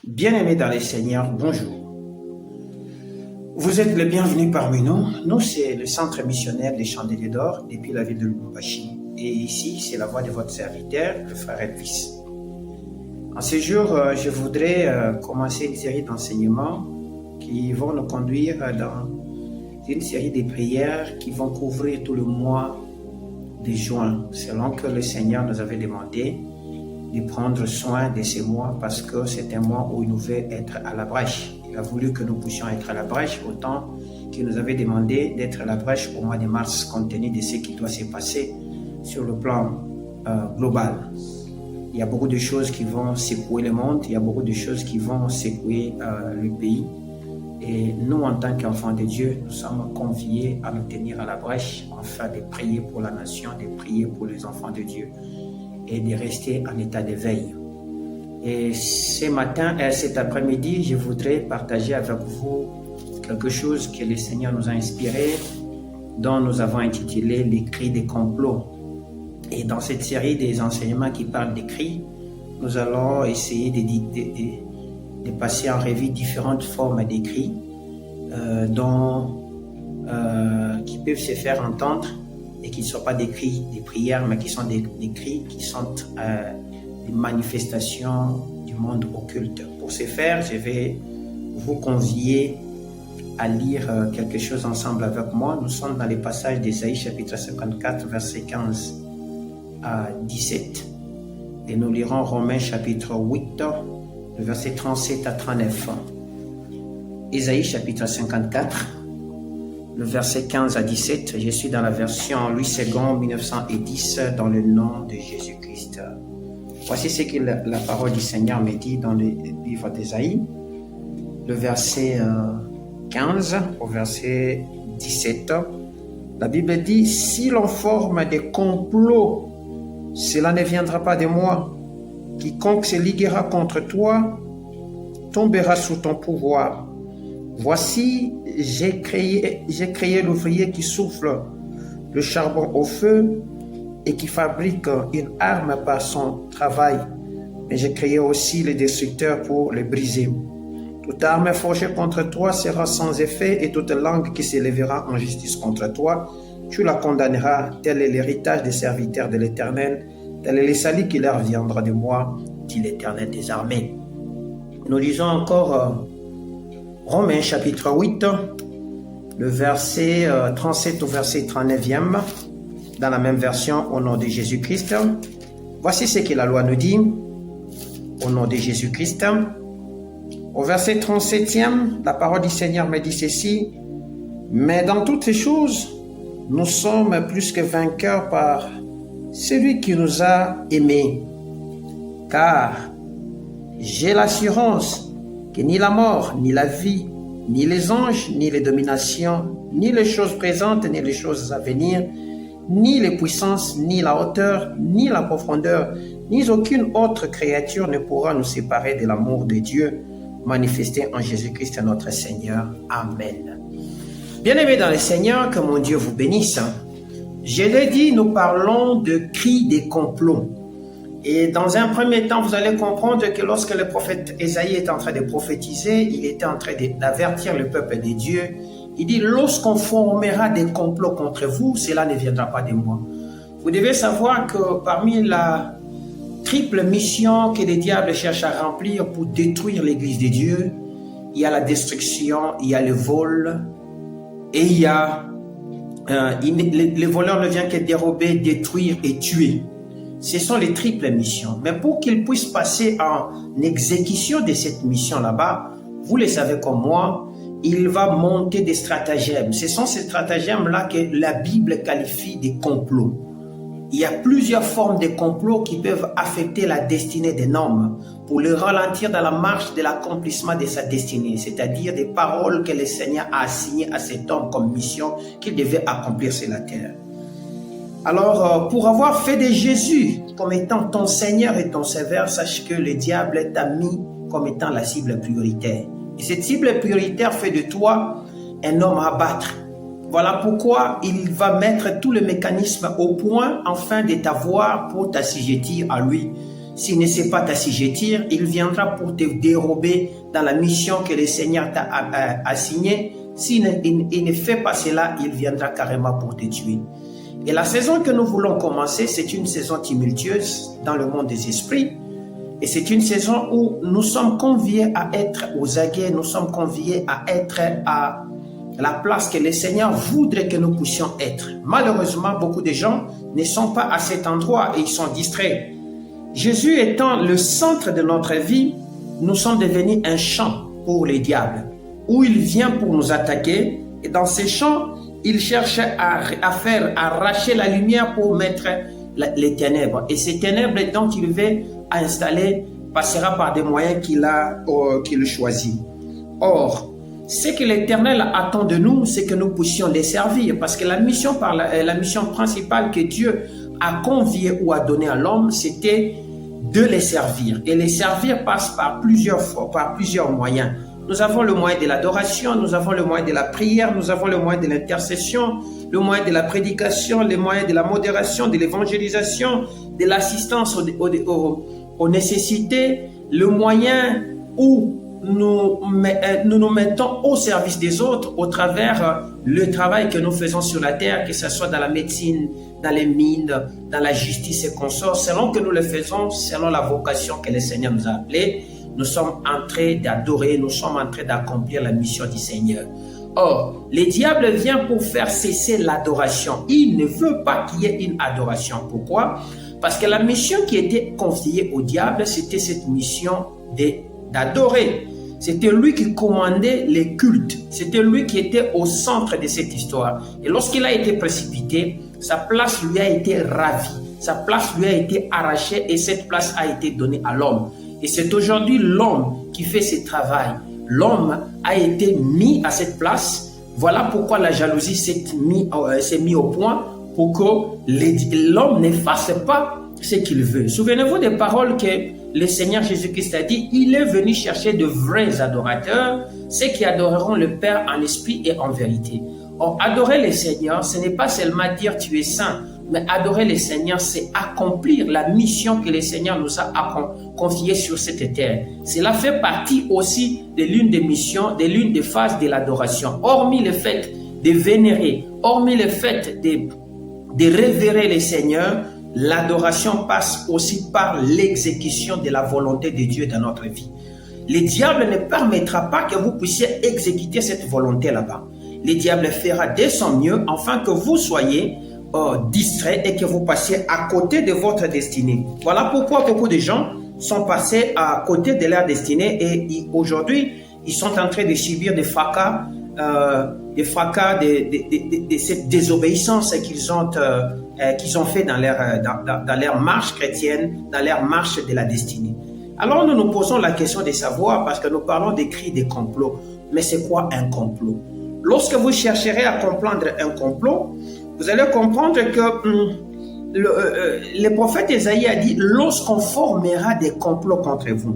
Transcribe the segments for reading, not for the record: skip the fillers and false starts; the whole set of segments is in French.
Bien-aimés dans les Seigneurs, bonjour. Vous êtes les bienvenus parmi nous. Nous, c'est le centre missionnaire des Chandeliers d'Or depuis la ville de Lubumbashi. Et ici, c'est la voix de votre serviteur, le frère Elvis. En ce jour, je voudrais commencer une série d'enseignements qui vont nous conduire dans une série de prières qui vont couvrir tout le mois de juin, selon que le Seigneur nous avait demandé de prendre soin de ces mois parce que c'est un mois où il nous veut être à la brèche. Il a voulu que nous puissions être à la brèche autant qu'il nous avait demandé d'être à la brèche au mois de mars compte tenu de ce qui doit se passer sur le plan global. Il y a beaucoup de choses qui vont secouer le monde, il y a beaucoup de choses qui vont secouer le pays. Et nous, en tant qu'enfants de Dieu, nous sommes conviés à nous tenir à la brèche afin de prier pour la nation, de prier pour les enfants de Dieu et de rester en état de veille. Et cet après-midi, je voudrais partager avec vous quelque chose que le Seigneur nous a inspiré, dont nous avons intitulé les cris des complots. Et dans cette série des enseignements qui parlent des cris, nous allons essayer de passer en revue différentes formes de cris qui peuvent se faire entendre et qui ne sont pas des cris de prière, mais qui sont des cris qui sont des manifestations du monde occulte. Pour ce faire, je vais vous convier à lire quelque chose ensemble avec moi. Nous sommes dans les passages d'Ésaïe chapitre 54, versets 15 à 17. Et nous lirons Romains chapitre 8, le verset 37 à 39. Ésaïe chapitre 54, le verset 15 à 17. Je suis dans la version Louis II 1910 dans le nom de Jésus-Christ. Voici ce que la parole du Seigneur me dit dans le livre d'Ésaïe, le verset 15 au verset 17. La Bible dit « Si l'on forme des complots, cela ne viendra pas de moi. Quiconque se liguera contre toi tombera sous ton pouvoir. Voici, j'ai créé l'ouvrier qui souffle le charbon au feu et qui fabrique une arme par son travail. Mais j'ai créé aussi le destructeur pour le briser. Toute arme forgée contre toi sera sans effet et toute langue qui s'élèvera en justice contre toi, tu la condamneras. Tel est l'héritage des serviteurs de l'Éternel, tel est le salut qui leur viendra de moi, dit l'Éternel des armées. » Nous lisons encore Romains chapitre 8, le verset 37 au verset 39e, dans la même version au nom de Jésus-Christ. Voici ce que la loi nous dit, au nom de Jésus-Christ. Au verset 37e, la parole du Seigneur me dit ceci, « Mais dans toutes ces choses, nous sommes plus que vainqueurs par celui qui nous a aimés. Car j'ai l'assurance que ni la mort, ni la vie, ni les anges, ni les dominations, ni les choses présentes, ni les choses à venir, ni les puissances, ni la hauteur, ni la profondeur, ni aucune autre créature ne pourra nous séparer de l'amour de Dieu manifesté en Jésus-Christ notre Seigneur. Amen. Bien-aimés dans le Seigneur, que mon Dieu vous bénisse. Je l'ai dit, nous parlons de cris des complots. Et dans un premier temps, vous allez comprendre que lorsque le prophète Ésaïe est en train de prophétiser, il était en train d'avertir le peuple de Dieu. Il dit, lorsqu'on formera des complots contre vous, cela ne viendra pas de moi. Vous devez savoir que parmi la triple mission que les diables cherchent à remplir pour détruire l'église de Dieu, il y a la destruction, il y a le vol, et il y a le voleur ne vient que dérober, détruire et tuer. Ce sont les triples missions. Mais pour qu'ils puissent passer en exécution de cette mission là-bas, vous le savez comme moi, il va monter des stratagèmes. Ce sont ces stratagèmes-là que la Bible qualifie de complots. Il y a plusieurs formes de complots qui peuvent affecter la destinée d'un homme pour le ralentir dans la marche de l'accomplissement de sa destinée, c'est-à-dire des paroles que le Seigneur a assignées à cet homme comme mission qu'il devait accomplir sur la terre. Alors, pour avoir fait de Jésus comme étant ton Seigneur et ton Sauveur, sache que le diable t'a mis comme étant la cible prioritaire. Et cette cible prioritaire fait de toi un homme à battre. Voilà pourquoi il va mettre tout le mécanisme au point afin de t'avoir pour t'assujettir à lui. s'il ne sait pas t'assujettir, il viendra pour te dérober dans la mission que le Seigneur t'a assignée. S'il ne fait pas cela, il viendra carrément pour te tuer. Et la saison que nous voulons commencer, c'est une saison tumultueuse dans le monde des esprits. Et c'est une saison où nous sommes conviés à être aux aguets, nous sommes conviés à être à la place que le Seigneur voudrait que nous puissions être. Malheureusement, beaucoup de gens ne sont pas à cet endroit et ils sont distraits. Jésus étant le centre de notre vie, nous sommes devenus un champ pour les diables, où il vient pour nous attaquer. Et dans ces champs, il cherche à faire arracher la lumière pour mettre les ténèbres. Et ces ténèbres dont il veut installer passera par des moyens qu'il choisit. Or, ce que l'Éternel attend de nous, c'est que nous puissions les servir. Parce que la mission principale que Dieu a conviée ou a donnée à l'homme, c'était de les servir. Et les servir passe par plusieurs moyens. Nous avons le moyen de l'adoration, nous avons le moyen de la prière, nous avons le moyen de l'intercession, le moyen de la prédication, le moyen de la modération, de l'évangélisation, de l'assistance aux nécessités, le moyen où nous nous mettons au service des autres au travers le travail que nous faisons sur la terre, que ce soit dans la médecine, dans les mines, dans la justice et consorts, selon que nous le faisons, selon la vocation que le Seigneur nous a appelée, nous sommes en train d'adorer, nous sommes en train d'accomplir la mission du Seigneur. Or, le diable vient pour faire cesser l'adoration. Il ne veut pas qu'il y ait une adoration. Pourquoi? Parce que la mission qui était confiée au diable, c'était cette mission d'adorer. C'était lui qui commandait les cultes. C'était lui qui était au centre de cette histoire. Et lorsqu'il a été précipité, sa place lui a été ravie. Sa place lui a été arrachée et cette place a été donnée à l'homme. Et c'est aujourd'hui l'homme qui fait ce travail. L'homme a été mis à cette place. Voilà pourquoi la jalousie s'est mise au point pour que l'homme ne fasse pas ce qu'il veut. Souvenez-vous des paroles que le Seigneur Jésus-Christ a dit. Il est venu chercher de vrais adorateurs, ceux qui adoreront le Père en esprit et en vérité. Or, adorer le Seigneur, ce n'est pas seulement dire tu es saint, mais adorer le Seigneur, c'est accomplir la mission que le Seigneur nous a confiée sur cette terre. Cela fait partie aussi de l'une des missions, de l'une des phases de l'adoration. Hormis le fait de vénérer, hormis le fait de révérer le Seigneur, l'adoration passe aussi par l'exécution de la volonté de Dieu dans notre vie. Le diable ne permettra pas que vous puissiez exécuter cette volonté là-bas. Le diable fera de son mieux afin que vous soyez distrait et que vous passiez à côté de votre destinée. Voilà pourquoi beaucoup de gens sont passés à côté de leur destinée et aujourd'hui, ils sont en train de subir des fracas de cette désobéissance qu'ils ont fait dans leur marche chrétienne, dans leur marche de la destinée. Alors nous nous posons la question de savoir, parce que nous parlons des cris des complots, mais c'est quoi un complot? Lorsque vous chercherez à comprendre un complot, vous allez comprendre que le prophète Ésaïe a dit « Lorsqu'on formera des complots contre vous ».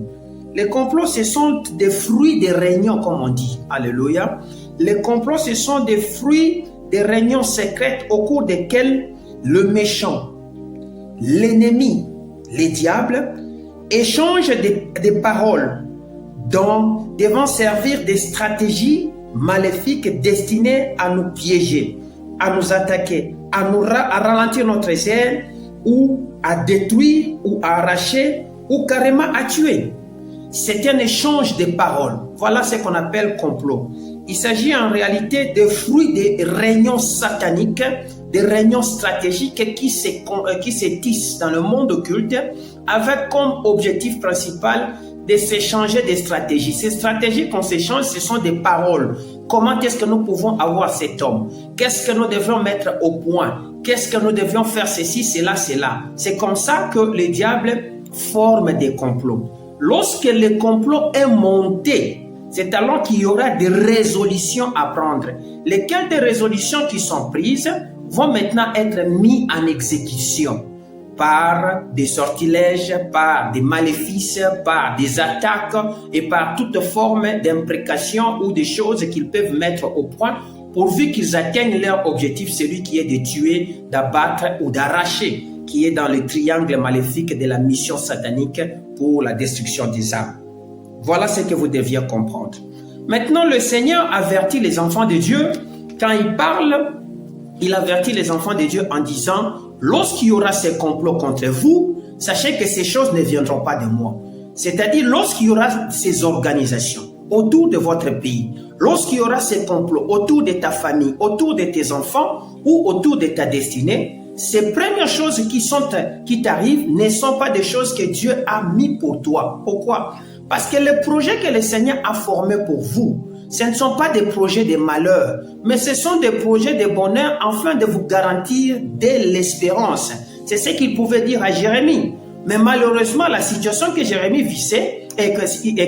Les complots, ce sont des fruits des réunions, comme on dit. Alléluia. Les complots, ce sont des fruits des réunions secrètes au cours desquelles le méchant, l'ennemi, les diables, échangent des paroles devant servir des stratégies maléfiques destinées à nous piéger, à nous attaquer, à ralentir notre zèle, ou à détruire, ou à arracher, ou carrément à tuer. C'est un échange de paroles. Voilà ce qu'on appelle complot. Il s'agit en réalité de fruits des réunions sataniques, des réunions stratégiques qui se tissent dans le monde occulte avec comme objectif principal de s'échanger des stratégies. Ces stratégies qu'on s'échange, ce sont des paroles. Comment est-ce que nous pouvons avoir cet homme? Qu'est-ce que nous devions mettre au point? Qu'est-ce que nous devions faire ceci, cela, cela? C'est comme ça que le diable forme des complots. Lorsque le complot est monté, c'est alors qu'il y aura des résolutions à prendre. Lesquelles des résolutions qui sont prises vont maintenant être mises en exécution par des sortilèges, par des maléfices, par des attaques et par toute forme d'imprécation ou des choses qu'ils peuvent mettre au point pourvu qu'ils atteignent leur objectif, celui qui est de tuer, d'abattre ou d'arracher. qui est dans le triangle maléfique de la mission satanique pour la destruction des âmes. Voilà ce que vous deviez comprendre. Maintenant, le Seigneur avertit les enfants de Dieu. Quand il parle, il avertit les enfants de Dieu en disant, lorsqu'il y aura ces complots contre vous, sachez que ces choses ne viendront pas de moi. C'est-à-dire, lorsqu'il y aura ces organisations autour de votre pays, lorsqu'il y aura ces complots autour de ta famille, autour de tes enfants ou autour de ta destinée, ces premières choses qui t'arrivent ne sont pas des choses que Dieu a mis pour toi. Pourquoi? Parce que les projets que le Seigneur a formés pour vous, ce ne sont pas des projets de malheur, mais ce sont des projets de bonheur afin de vous garantir de l'espérance. C'est ce qu'il pouvait dire à Jérémie. Mais malheureusement, la situation que Jérémie vissait et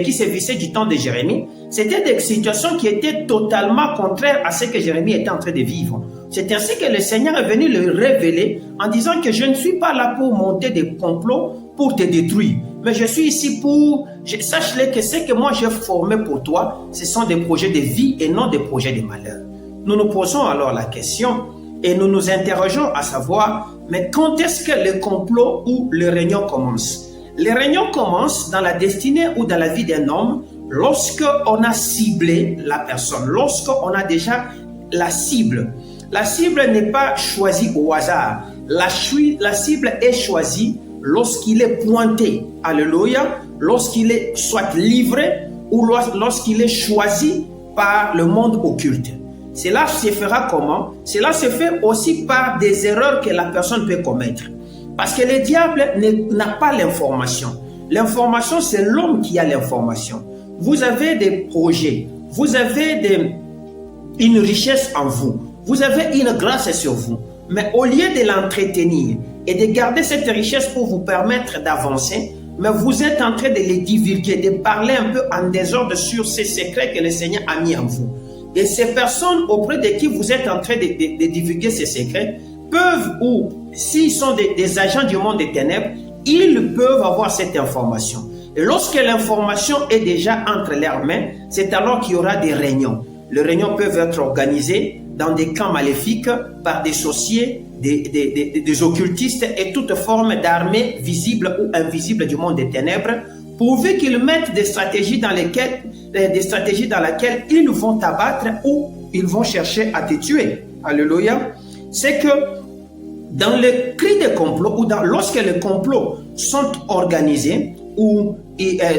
qui se vissait du temps de Jérémie, c'était des situations qui étaient totalement contraires à ce que Jérémie était en train de vivre. C'est ainsi que le Seigneur est venu le révéler en disant que je ne suis pas là pour monter des complots pour te détruire, mais je suis ici pour... Sache-le que ce que moi j'ai formé pour toi, ce sont des projets de vie et non des projets de malheur. Nous nous posons alors la question et nous nous interrogeons à savoir, mais quand est-ce que le complot ou le réunion commence? Les réunions commencent dans la destinée ou dans la vie d'un homme lorsqu'on a ciblé la personne, lorsqu'on a déjà la cible. La cible n'est pas choisie au hasard. La cible est choisie lorsqu'il est pointé. Alléluia. Lorsqu'il est soit livré ou lorsqu'il est choisi par le monde occulte. Cela se fera comment? Cela se fait aussi par des erreurs que la personne peut commettre. Parce que le diable n'a pas l'information. L'information, c'est l'homme qui a l'information. Vous avez des projets, vous avez une richesse en vous, vous avez une grâce sur vous. Mais au lieu de l'entretenir et de garder cette richesse pour vous permettre d'avancer, mais vous êtes en train de les divulguer, de parler un peu en désordre sur ces secrets que le Seigneur a mis en vous. Et ces personnes auprès de qui vous êtes en train de divulguer ces secrets peuvent, ou s'ils sont des agents du monde des ténèbres, ils peuvent avoir cette information. Et lorsque l'information est déjà entre leurs mains, c'est alors qu'il y aura des réunions. Les réunions peuvent être organisées dans des camps maléfiques par des sorciers, des occultistes et toute forme d'armée visible ou invisible du monde des ténèbres, pourvu qu'ils mettent des stratégies dans lesquelles ils vont t'abattre ou ils vont chercher à te tuer. Alléluia. C'est que dans le cri de complot ou lorsque les complots sont organisés ou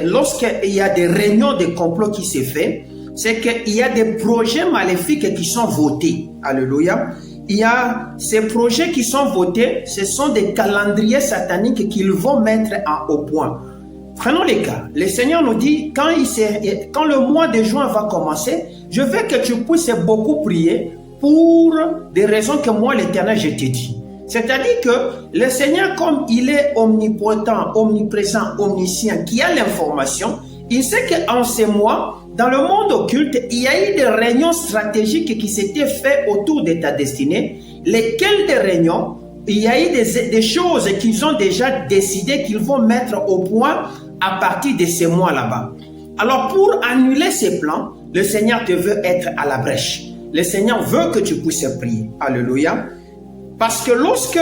lorsqu'il y a des réunions de complot qui se font, c'est qu'il y a des projets maléfiques qui sont votés. Alléluia. Il y a ces projets qui sont votés, ce sont des calendriers sataniques qu'ils vont mettre au point. Prenons les cas. Le Seigneur nous dit, quand le mois de juin va commencer, je veux que tu puisses beaucoup prier pour des raisons que moi, l'Éternel, je t'ai dit. C'est-à-dire que le Seigneur, comme il est omnipotent, omniprésent, omniscient, qui a l'information, il sait qu'en ces mois, dans le monde occulte, il y a eu des réunions stratégiques qui s'étaient faites autour de ta destinée, lesquelles des réunions, il y a eu des choses qu'ils ont déjà décidé qu'ils vont mettre au point à partir de ces mois là-bas. Alors pour annuler ces plans, le Seigneur te veut être à la brèche. Le Seigneur veut que tu puisses prier. Alléluia. Parce que lorsque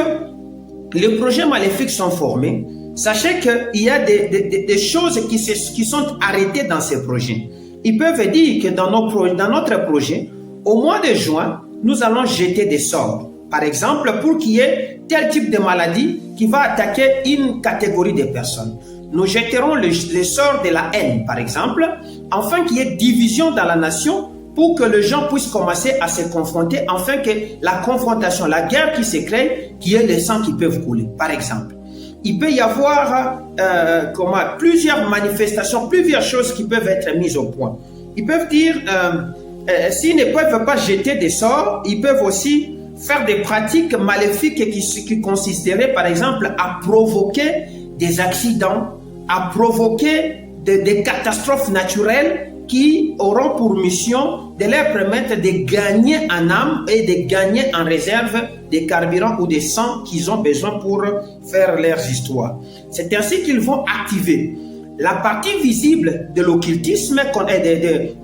les projets maléfiques sont formés, sachez qu'il y a des choses qui sont arrêtées dans ces projets. Ils peuvent dire que dans notre projet, au mois de juin, nous allons jeter des sorts. Par exemple, pour qu'il y ait tel type de maladie qui va attaquer une catégorie de personnes. Nous jetterons le sort de la haine, par exemple, afin qu'il y ait division dans la nation pour que les gens puissent commencer à se confronter, afin que la confrontation, la guerre qui se crée, qu'il y ait des sangs qui peuvent couler, par exemple. Il peut y avoir plusieurs manifestations, plusieurs choses qui peuvent être mises au point. Ils peuvent dire, s'ils ne peuvent pas jeter des sorts, ils peuvent aussi faire des pratiques maléfiques qui consisteraient, par exemple, à provoquer des accidents, à provoquer des catastrophes naturelles qui auront pour mission de leur permettre de gagner en âme et de gagner en réserve des carburants ou des sangs qu'ils ont besoin pour faire leurs histoires. C'est ainsi qu'ils vont activer la partie visible de l'occultisme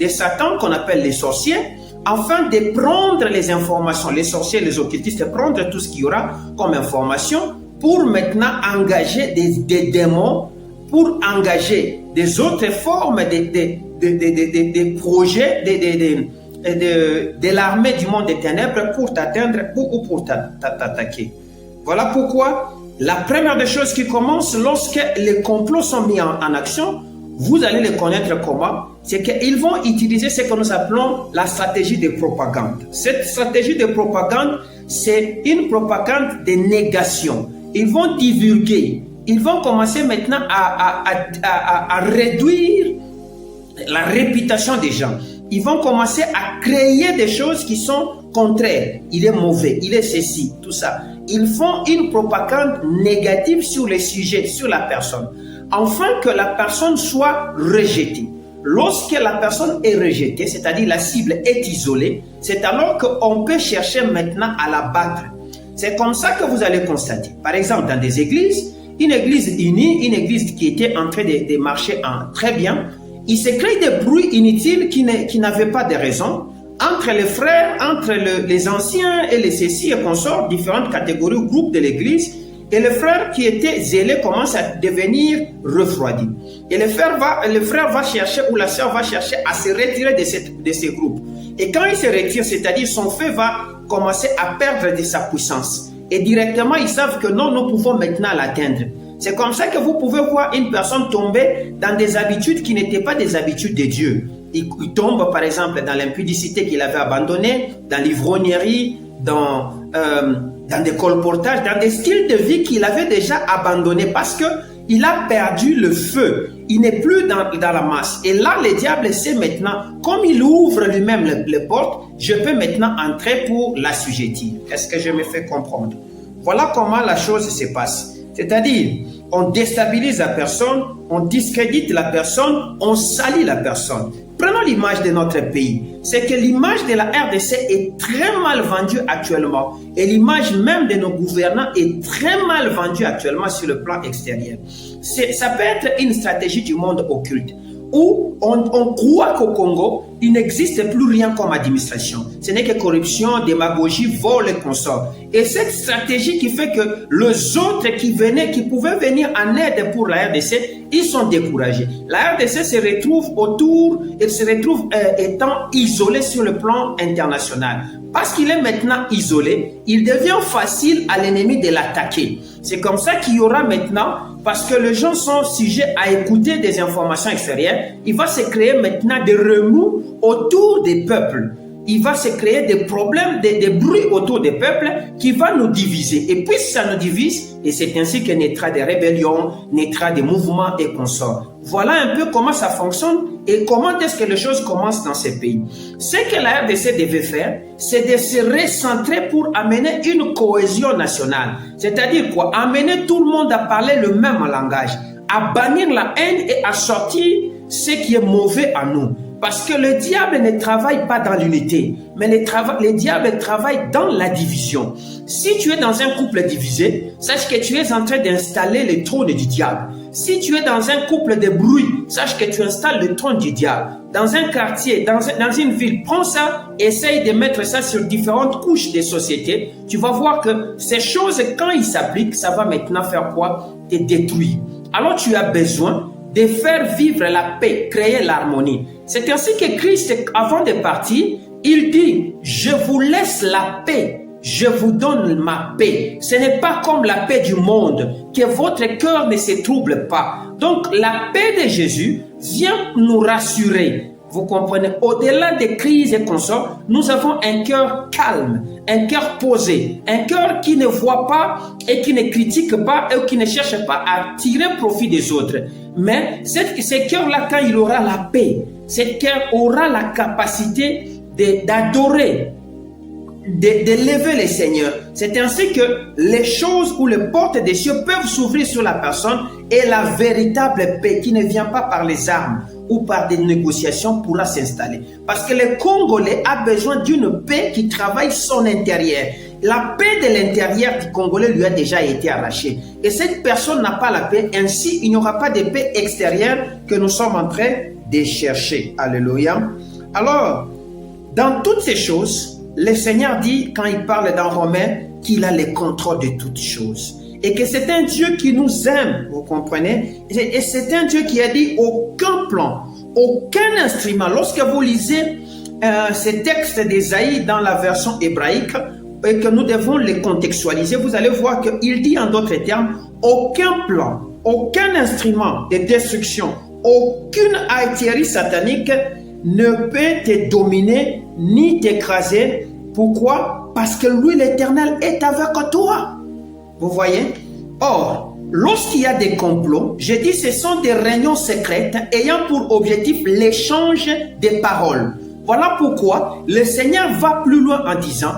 de Satan qu'on appelle les sorciers, afin de prendre les informations, les sorciers, les occultistes, prendre tout ce qu'il y aura comme information pour maintenant engager des démons, pour engager des autres formes de projets de l'armée du monde des ténèbres pour t'atteindre ou pour t'attaquer. Voilà pourquoi la première des choses qui commence lorsque les complots sont mis en action, vous allez les connaître comment? C'est qu'ils vont utiliser ce que nous appelons la stratégie de propagande. Cette stratégie de propagande, c'est une propagande de négation. Ils vont divulguer, ils vont commencer maintenant à réduire la réputation des gens. Ils vont commencer à créer des choses qui sont contraires. Il est mauvais, il est ceci, tout ça. Ils font une propagande négative sur les sujets, sur la personne, afin que la personne soit rejetée. Lorsque la personne est rejetée, c'est-à-dire la cible est isolée, c'est alors qu'on peut chercher maintenant à la battre. C'est comme ça que vous allez constater. Par exemple, dans des églises, une église unie, une église qui était en train de marcher très bien, il se crée des bruits inutiles qui n'avaient pas de raison entre les frères, entre les anciens et les cécis et consorts, différentes catégories ou groupes de l'église. Et le frère qui était zélé commence à devenir refroidi. Et le frère va chercher, ou la sœur va chercher à se retirer de ces groupes. Et quand il se retire, c'est-à-dire son feu va commencer à perdre de sa puissance. Et directement, ils savent que non, nous pouvons maintenant l'atteindre. C'est comme ça que vous pouvez voir une personne tomber dans des habitudes qui n'étaient pas des habitudes de Dieu. Il tombe par exemple dans l'impudicité qu'il avait abandonnée, dans l'ivrognerie, dans des colportages, dans des styles de vie qu'il avait déjà abandonnés parce qu'il a perdu le feu. Il n'est plus dans la masse. Et là, le diable sait maintenant, comme il ouvre lui-même les portes, je peux maintenant entrer pour l'assujettir. Est-ce que je me fais comprendre? Voilà comment la chose se passe. C'est-à-dire, on déstabilise la personne, on discrédite la personne, on salit la personne. Prenons l'image de notre pays. C'est que l'image de la RDC est très mal vendue actuellement. Et l'image même de nos gouvernants est très mal vendue actuellement sur le plan extérieur. Ça peut être une stratégie du monde occulte, où on croit qu'au Congo, il n'existe plus rien comme administration. Ce n'est que corruption, démagogie, vol et consorts. Et cette stratégie qui fait que les autres qui pouvaient venir en aide pour la RDC, ils sont découragés. La RDC se retrouve étant isolée sur le plan international. Parce qu'il est maintenant isolé, il devient facile à l'ennemi de l'attaquer. C'est comme ça qu'il y aura maintenant, parce que les gens sont sujets à écouter des informations extérieures, il va se créer maintenant des remous autour des peuples. Il va se créer des problèmes, des bruits autour des peuples qui va nous diviser. Et puis ça nous divise, et c'est ainsi que naîtra des rébellions, naîtra des mouvements et consorts. Voilà un peu comment ça fonctionne et comment est-ce que les choses commencent dans ces pays. Ce que la RDC devait faire, c'est de se recentrer pour amener une cohésion nationale. C'est-à-dire quoi? Amener tout le monde à parler le même langage, à bannir la haine et à sortir ce qui est mauvais en nous. Parce que le diable ne travaille pas dans l'unité, mais le diable travaille dans la division. Si tu es dans un couple divisé, sache que tu es en train d'installer le trône du diable. Si tu es dans un couple de bruit, sache que tu installes le trône du diable. Dans un quartier, dans une ville, prends ça, essaye de mettre ça sur différentes couches des sociétés. Tu vas voir que ces choses, quand ils s'appliquent, ça va maintenant faire quoi? Te détruire. Alors tu as besoin de faire vivre la paix, créer l'harmonie. C'est ainsi que Christ, avant de partir, il dit, je vous laisse la paix, je vous donne ma paix. Ce n'est pas comme la paix du monde, que votre cœur ne se trouble pas. Donc la paix de Jésus vient nous rassurer. Vous comprenez, au-delà des crises et consorts, nous avons un cœur calme, un cœur posé, un cœur qui ne voit pas et qui ne critique pas et qui ne cherche pas à tirer profit des autres. Mais ce cœur-là, quand il aura la paix, ce cœur aura la capacité d'adorer, de lever le Seigneur. C'est ainsi que les choses ou les portes des cieux peuvent s'ouvrir sur la personne et la véritable paix qui ne vient pas par les armes ou par des négociations pourra s'installer. Parce que le Congolais a besoin d'une paix qui travaille son intérieur. La paix de l'intérieur du Congolais lui a déjà été arrachée. Et cette personne n'a pas la paix. Ainsi, il n'y aura pas de paix extérieure que nous sommes en train de chercher. Alléluia. Alors, dans toutes ces choses, le Seigneur dit, quand il parle dans Romains, qu'il a le contrôle de toutes choses. et que c'est un Dieu qui nous aime, vous comprenez? Et c'est un Dieu qui a dit aucun plan, aucun instrument. Lorsque vous lisez ces textes d'Ésaïe dans la version hébraïque et que nous devons les contextualiser, vous allez voir qu'il dit en d'autres termes, aucun plan, aucun instrument de destruction, aucune artillerie satanique ne peut te dominer ni t'écraser. Pourquoi? Parce que lui, l'Éternel, est avec toi. Vous voyez? Or, lorsqu'il y a des complots, je dis ce sont des réunions secrètes ayant pour objectif l'échange des paroles. Voilà pourquoi le Seigneur va plus loin en disant,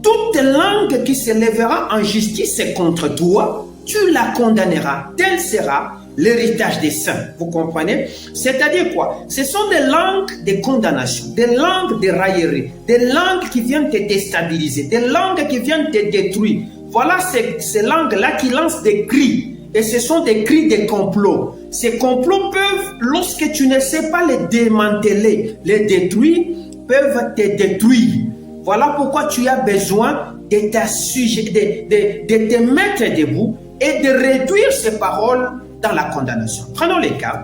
toute langue qui se lèvera en justice contre toi, tu la condamneras. Tel sera l'héritage des saints. Vous comprenez? C'est-à-dire quoi? Ce sont des langues de condamnation, des langues de raillerie, des langues qui viennent te déstabiliser, des langues qui viennent te détruire. Voilà ces langues-là qui lancent des cris. Et ce sont des cris de complot. Ces complots peuvent, lorsque tu ne sais pas les démanteler, les détruire, peuvent te détruire. Voilà pourquoi tu as besoin de te mettre debout et de réduire ces paroles dans la condamnation. Prenons les cas.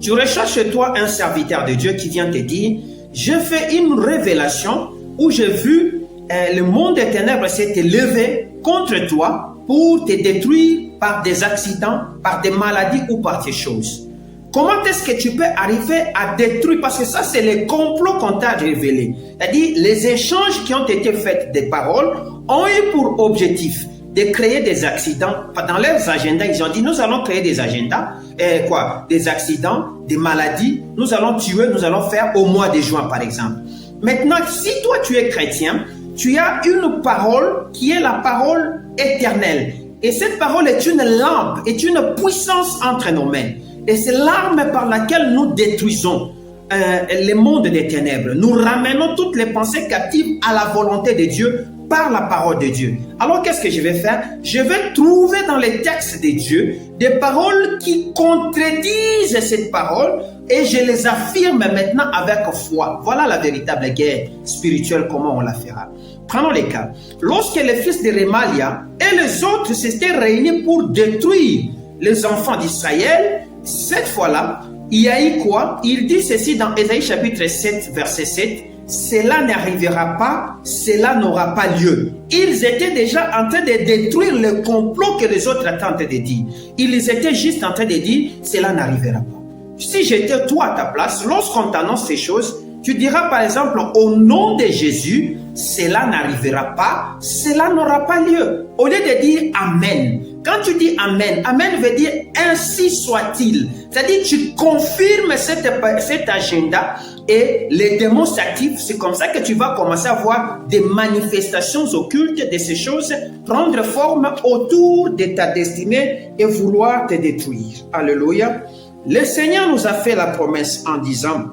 Tu recherches chez toi un serviteur de Dieu qui vient te dire, je fais une révélation où j'ai vu le monde des ténèbres s'est levé contre toi pour te détruire par des accidents, par des maladies ou par des choses. Comment est-ce que tu peux arriver à détruire? Parce que ça, c'est les complots qu'on t'a révélés. C'est-à-dire, les échanges qui ont été faits des paroles ont eu pour objectif de créer des accidents. Dans leurs agendas, ils ont dit, nous allons créer des agendas, des accidents, des maladies, nous allons tuer, nous allons faire au mois de juin, par exemple. Maintenant, si toi, tu es chrétien, tu as une parole qui est la parole éternelle. Et cette parole est une lampe, est une puissance entre nos mains. Et c'est l'arme par laquelle nous détruisons le monde des ténèbres. Nous ramenons toutes les pensées captives à la volonté de Dieu par la parole de Dieu. Alors qu'est-ce que je vais faire? Je vais trouver dans les textes de Dieu des paroles qui contredisent cette parole et je les affirme maintenant avec foi. Voilà la véritable guerre spirituelle, comment on la fera. Prenons les cas. Lorsque les fils de Remalia et les autres s'étaient réunis pour détruire les enfants d'Israël, cette fois-là, il y a eu quoi? Il dit ceci dans Ésaïe chapitre 7, verset 7. Cela n'arrivera pas, cela n'aura pas lieu. Ils étaient déjà en train de détruire le complot que les autres tentent de dire. Ils étaient juste en train de dire, cela n'arrivera pas. Si j'étais toi à ta place, lorsqu'on t'annonce ces choses, tu diras par exemple, au nom de Jésus, cela n'arrivera pas, cela n'aura pas lieu. Au lieu de dire Amen. Quand tu dis Amen, Amen veut dire ainsi soit-il. C'est-à-dire tu confirmes cet agenda et les démons s'activent. C'est comme ça que tu vas commencer à voir des manifestations occultes de ces choses prendre forme autour de ta destinée et vouloir te détruire. Alléluia. Le Seigneur nous a fait la promesse en disant,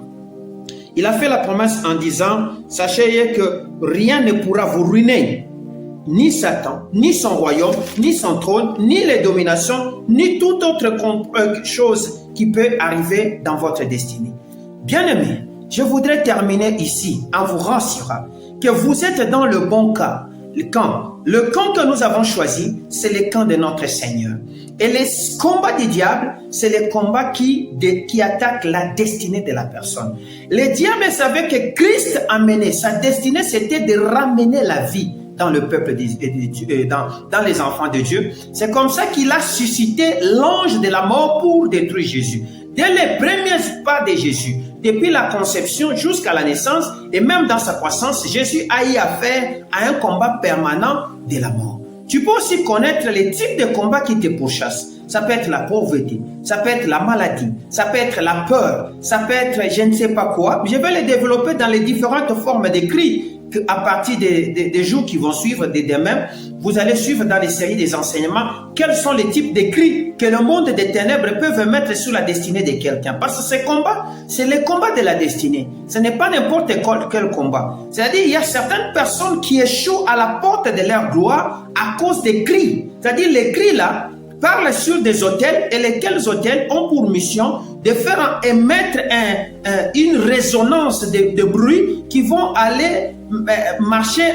il a fait la promesse en disant, sachez que rien ne pourra vous ruiner. Ni Satan, ni son royaume, ni son trône, ni les dominations, ni toute autre chose qui peut arriver dans votre destinée. Bien-aimés, je voudrais terminer ici en vous rassurant que vous êtes dans le bon camp. Le camp que nous avons choisi, c'est le camp de notre Seigneur. Et les combats du diable, c'est les combats qui attaquent la destinée de la personne. Le diable savait que Christ a mené, sa destinée, c'était de ramener la vie dans le peuple dans les enfants de Dieu. C'est comme ça qu'il a suscité l'ange de la mort pour détruire Jésus. Dès les premiers pas de Jésus, depuis la conception jusqu'à la naissance et même dans sa croissance, Jésus a eu affaire à un combat permanent de la mort. Tu peux aussi connaître les types de combats qui te pourchassent. Ça peut être la pauvreté, ça peut être la maladie, ça peut être la peur, ça peut être je ne sais pas quoi. Je vais les développer dans les différentes formes de cris. À partir des jours qui vont suivre, dès demain, vous allez suivre dans les séries des enseignements quels sont les types de cris que le monde des ténèbres peut mettre sur la destinée de quelqu'un. Parce que ces combats, c'est les combats de la destinée. Ce n'est pas n'importe quel combat. C'est-à-dire il y a certaines personnes qui échouent à la porte de leur gloire à cause des cris. C'est-à-dire les cris là, parle sur des autels et lesquels autels ont pour mission de faire émettre une résonance de bruit qui vont aller marcher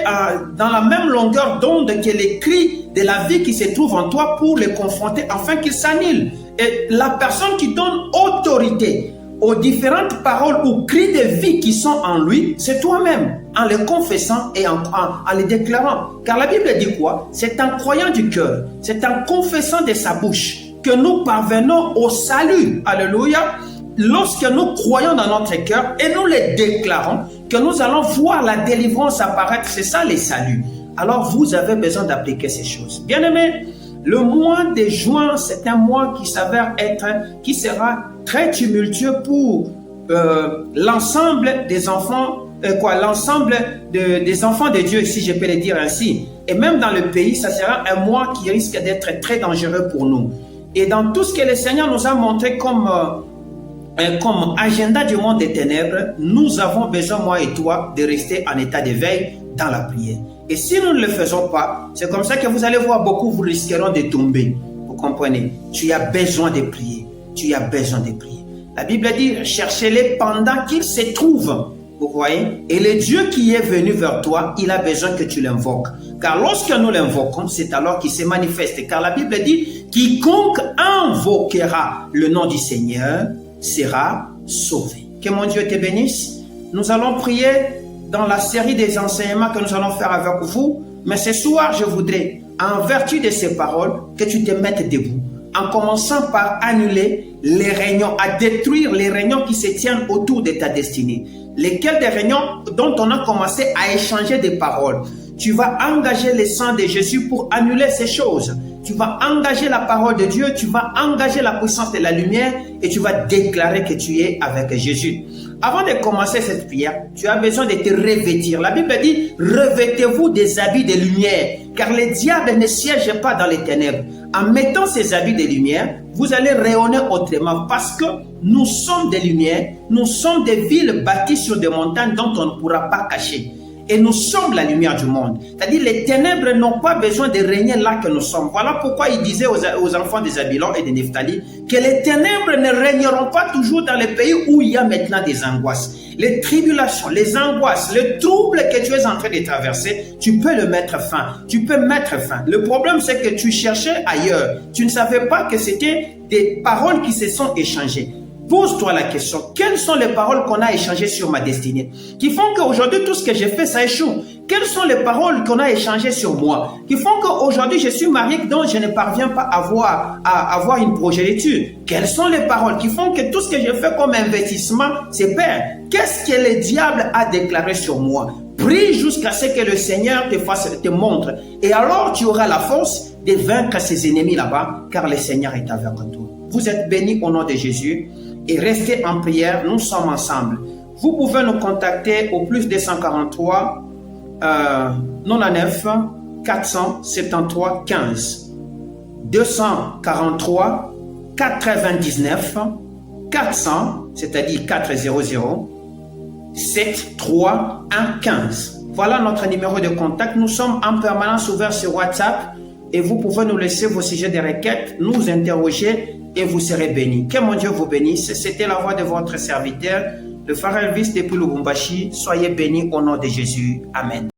dans la même longueur d'onde que les cris de la vie qui se trouvent en toi pour les confronter afin qu'ils s'annulent. Et la personne qui donne autorité aux différentes paroles ou cris de vie qui sont en lui, c'est toi-même, en les confessant et en les déclarant. Car la Bible dit quoi? C'est en croyant du cœur, c'est en confessant de sa bouche que nous parvenons au salut. Alléluia. Lorsque nous croyons dans notre cœur et nous les déclarons, que nous allons voir la délivrance apparaître, c'est ça les saluts. Alors vous avez besoin d'appliquer ces choses. Bien-aimés, le mois de juin, c'est un mois qui sera très tumultueux pour l'ensemble des enfants, l'ensemble des enfants de Dieu, si je peux le dire ainsi. Et même dans le pays, ça sera un mois qui risque d'être très dangereux pour nous. Et dans tout ce que le Seigneur nous a montré comme agenda du monde des ténèbres, nous avons besoin, moi et toi, de rester en état d'éveil dans la prière. Et si nous ne le faisons pas, c'est comme ça que vous allez voir beaucoup, vous risqueront de tomber. Vous comprenez? Tu as besoin de prier. Tu as besoin de prier. La Bible dit, cherchez-les pendant qu'ils se trouvent. Vous voyez? Et le Dieu qui est venu vers toi, il a besoin que tu l'invoques. Car lorsque nous l'invoquons, c'est alors qu'il se manifeste. Car la Bible dit, quiconque invoquera le nom du Seigneur sera sauvé. Que mon Dieu te bénisse. Nous allons prier dans la série des enseignements que nous allons faire avec vous. Mais ce soir, je voudrais, en vertu de ces paroles, que tu te mettes debout. En commençant par annuler les réunions, à détruire les réunions qui se tiennent autour de ta destinée. Lesquelles des réunions dont on a commencé à échanger des paroles. Tu vas engager le sang de Jésus pour annuler ces choses. Tu vas engager la parole de Dieu, tu vas engager la puissance de la lumière et tu vas déclarer que tu es avec Jésus. Avant de commencer cette prière, tu as besoin de te revêtir. La Bible dit, revêtez-vous des habits de lumière, car le diable ne siège pas dans les ténèbres. En mettant ces habits de lumière, vous allez rayonner autrement parce que nous sommes des lumières, nous sommes des villes bâties sur des montagnes dont on ne pourra pas cacher. Et nous sommes la lumière du monde. C'est-à-dire les ténèbres n'ont pas besoin de régner là que nous sommes. Voilà pourquoi il disait aux enfants des Zabilon et de Nephtali que les ténèbres ne régneront pas toujours dans les pays où il y a maintenant des angoisses. Les tribulations, les angoisses, le trouble que tu es en train de traverser, tu peux le mettre fin. Tu peux mettre fin. Le problème, c'est que tu cherchais ailleurs. Tu ne savais pas que c'était des paroles qui se sont échangées. Pose-toi la question, quelles sont les paroles qu'on a échangées sur ma destinée qui font qu'aujourd'hui tout ce que j'ai fait ça échoue? Quelles sont les paroles qu'on a échangées sur moi qui font qu'aujourd'hui je suis marié donc je ne parviens pas à avoir une progéniture? Quelles sont les paroles qui font que tout ce que j'ai fait comme investissement c'est perd? Qu'est-ce que le diable a déclaré sur moi? Prie jusqu'à ce que le Seigneur te montre et alors tu auras la force de vaincre ses ennemis là-bas car le Seigneur est avec toi. Vous êtes bénis au nom de Jésus. Et restez en prière, nous sommes ensemble. Vous pouvez nous contacter au plus 243 99 473 15 243 99 400, c'est-à-dire 400 7315. Voilà notre numéro de contact. Nous sommes en permanence ouverts sur WhatsApp et vous pouvez nous laisser vos sujets de requête, nous interroger et vous serez bénis. Que mon Dieu vous bénisse. C'était la voix de votre serviteur, le frère Elvis depuis Lubumbashi. Soyez bénis au nom de Jésus. Amen.